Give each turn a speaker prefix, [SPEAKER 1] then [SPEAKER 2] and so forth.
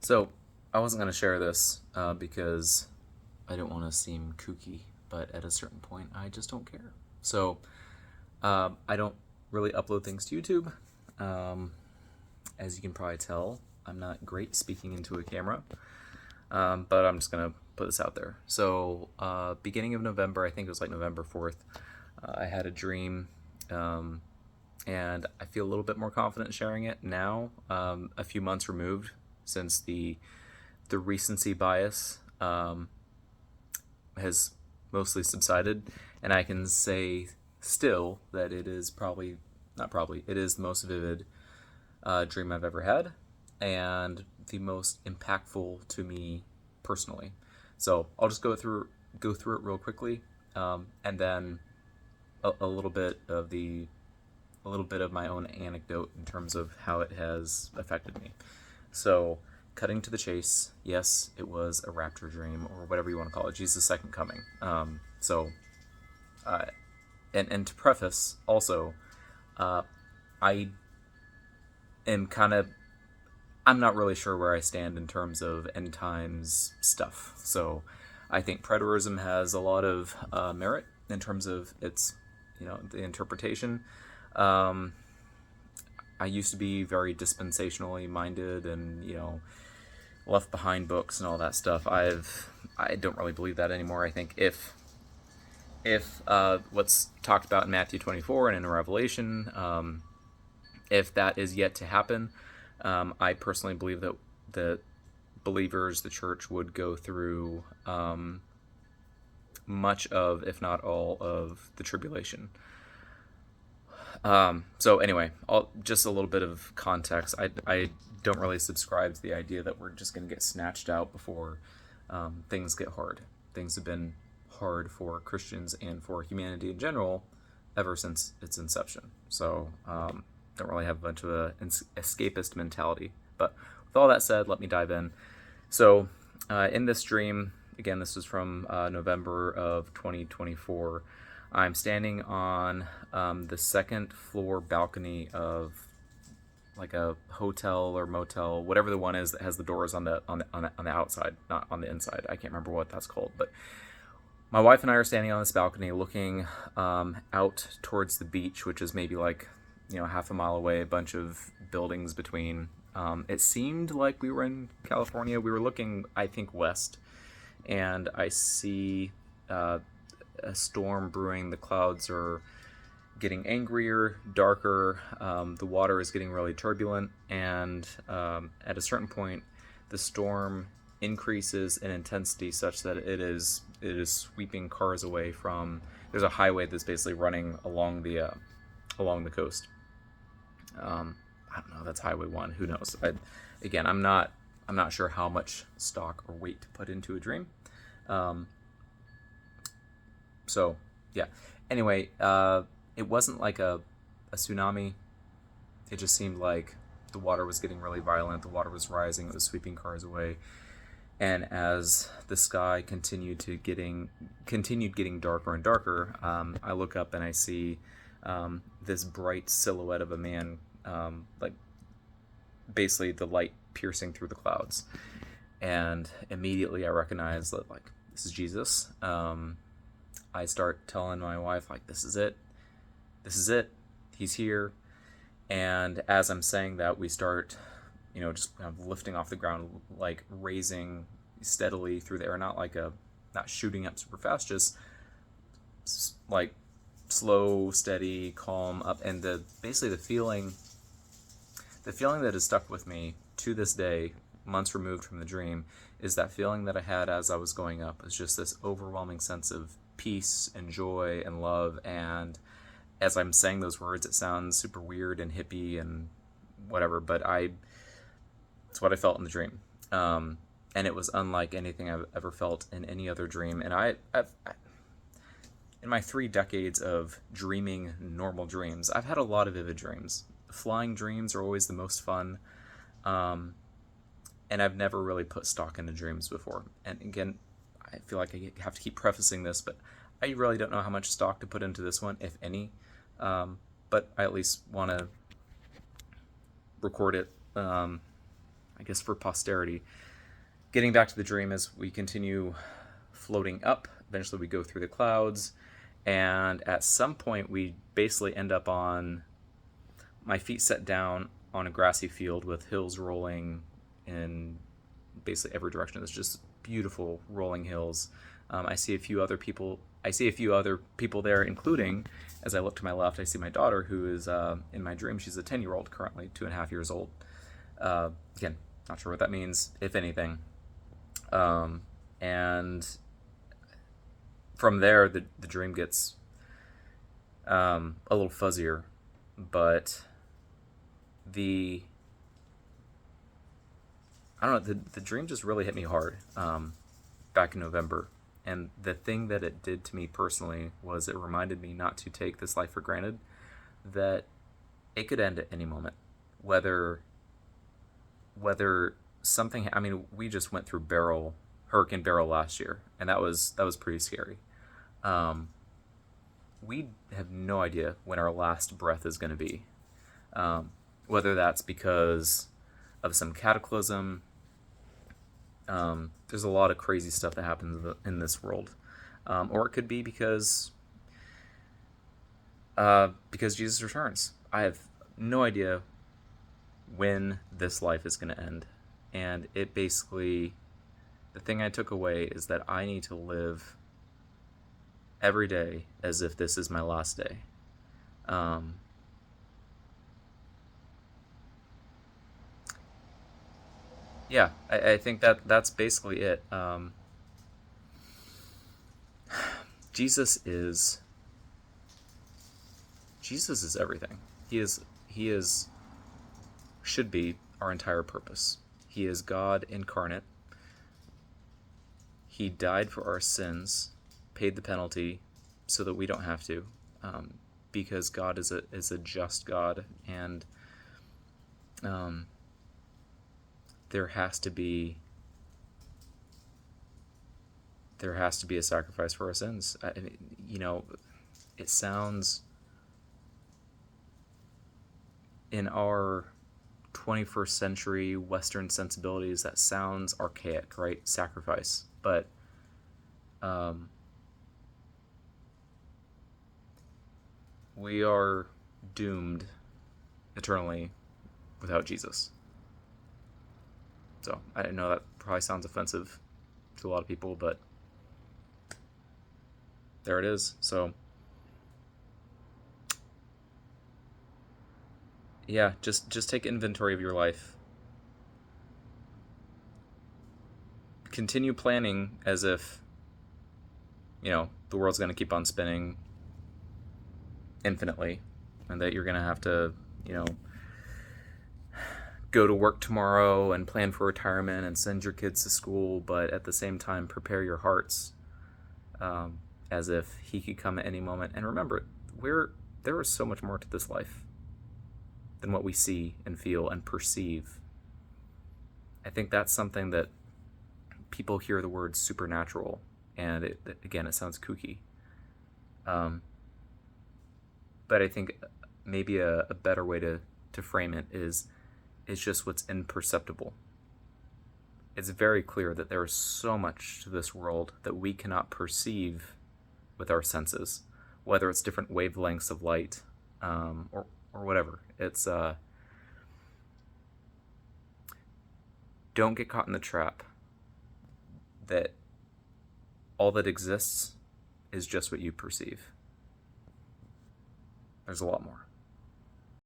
[SPEAKER 1] So I wasn't going to share this because I don't want to seem kooky, but at a certain point, I just don't care. So I don't really upload things to YouTube. Um, as you can probably tell, I'm not great speaking into a camera, but I'm just going to put this out there. So beginning of November, I think it was like November 4th, I had a dream. And I feel a little bit more confident sharing it now, a few months removed since the recency bias has mostly subsided, and I can say still that it is probably not probably it is the most vivid dream I've ever had, and the most impactful to me personally. So I'll just go through it real quickly, and then a little bit of my own anecdote in terms of how it has affected me. So, cutting to the chase, yes, it was a rapture dream, or whatever you want to call it, Jesus' second coming. Uh, and to preface, also, I am kind of, I'm not really sure where I stand in terms of end times stuff. So, I think preterism has a lot of merit in terms of its, the interpretation. Um, I used to be very dispensationally minded and, left behind books and all that stuff. I don't really believe that anymore. I think if what's talked about in Matthew 24 and in Revelation, if that is yet to happen, I personally believe that the believers, the church, would go through much of, if not all, of the tribulation. So anyway, just a little bit of context. I don't really subscribe to the idea that we're just going to get snatched out before things get hard. Things have been hard for Christians and for humanity in general ever since its inception. So don't really have a bunch of an escapist mentality. But with all that said, let me dive in. So in this dream, again, this is from November of 2024. I'm standing on the second floor balcony of like a hotel or motel, whatever the one is that has the doors on the outside, not on the inside. I can't remember what that's called, but my wife and I are standing on this balcony, looking out towards the beach, which is maybe like half a mile away. A bunch of buildings between. It seemed like we were in California. We were looking, I think, west, and I see a storm brewing. The clouds are getting angrier, darker. The water is getting really turbulent, and at a certain point, the storm increases in intensity such that it is sweeping cars away from. There's a highway that's basically running along the coast. I don't know. That's Highway 1. Who knows? Again, I'm not sure how much stock or weight to put into a dream. So yeah. Anyway, it wasn't like a tsunami. It just seemed like the water was getting really violent. The water was rising. It was sweeping cars away. And as the sky continued getting darker and darker, I look up and I see this bright silhouette of a man, like basically the light piercing through the clouds. And immediately I recognize that, like, this is Jesus. I start telling my wife, like, this is it, he's here. And as I'm saying that, we start, just kind of lifting off the ground, like raising steadily through the air, not shooting up super fast, just like slow, steady, calm up. And basically the feeling that has stuck with me to this day, months removed from the dream, is that feeling that I had as I was going up. It's just this overwhelming sense of peace and joy and love. And as I'm saying those words, it sounds super weird and hippie and whatever, but it's what I felt in the dream. And it was unlike anything I've ever felt in any other dream. And I've in my 3 decades of dreaming normal dreams, I've had a lot of vivid dreams. Flying dreams are always the most fun. And I've never really put stock into dreams before. And again, I feel like I have to keep prefacing this, but I really don't know how much stock to put into this one, if any. But I at least want to record it I guess for posterity. Getting back to the dream, as we continue floating up, eventually we go through the clouds, and at some point we basically end up on my feet set down on a grassy field with hills rolling in basically every direction. It's just beautiful rolling hills. I see a few other people. I see a few other people there, including, as I look to my left, I see my daughter, who is in my dream. She's a 10-year-old currently, 2.5 years old. Again, not sure what that means, if anything. And from there, the dream gets a little fuzzier, but I don't know, the dream just really hit me hard back in November. And the thing that it did to me personally was it reminded me not to take this life for granted, that it could end at any moment. Whether something, I mean, we just went through Hurricane Beryl last year, and that was pretty scary. We have no idea when our last breath is going to be. Whether that's because of some cataclysm. There's a lot of crazy stuff that happens in this world. Or it could be because Jesus returns. I have no idea when this life is going to end. And it basically, the thing I took away is that I need to live every day as if this is my last day. Yeah, I think that's basically it. Jesus is everything. He is should be our entire purpose. He is God incarnate. He died for our sins, paid the penalty so that we don't have to, because God is a just God, and there has to be a sacrifice for our sins. I mean, it sounds, in our 21st century Western sensibilities, that sounds archaic, right? Sacrifice. But we are doomed eternally without Jesus. So I know that probably sounds offensive to a lot of people, but there it is. So yeah, just take inventory of your life. Continue planning as if the world's going to keep on spinning infinitely, and that you're going to have to go to work tomorrow and plan for retirement and send your kids to school, but at the same time prepare your hearts as if he could come at any moment. And remember, there is so much more to this life than what we see and feel and perceive. I think that's something that people hear the word supernatural, and it sounds kooky. But I think maybe a better way to frame it is just what's imperceptible. It's very clear that there is so much to this world that we cannot perceive with our senses, whether it's different wavelengths of light, or whatever. It's don't get caught in the trap that all that exists is just what you perceive. There's a lot more.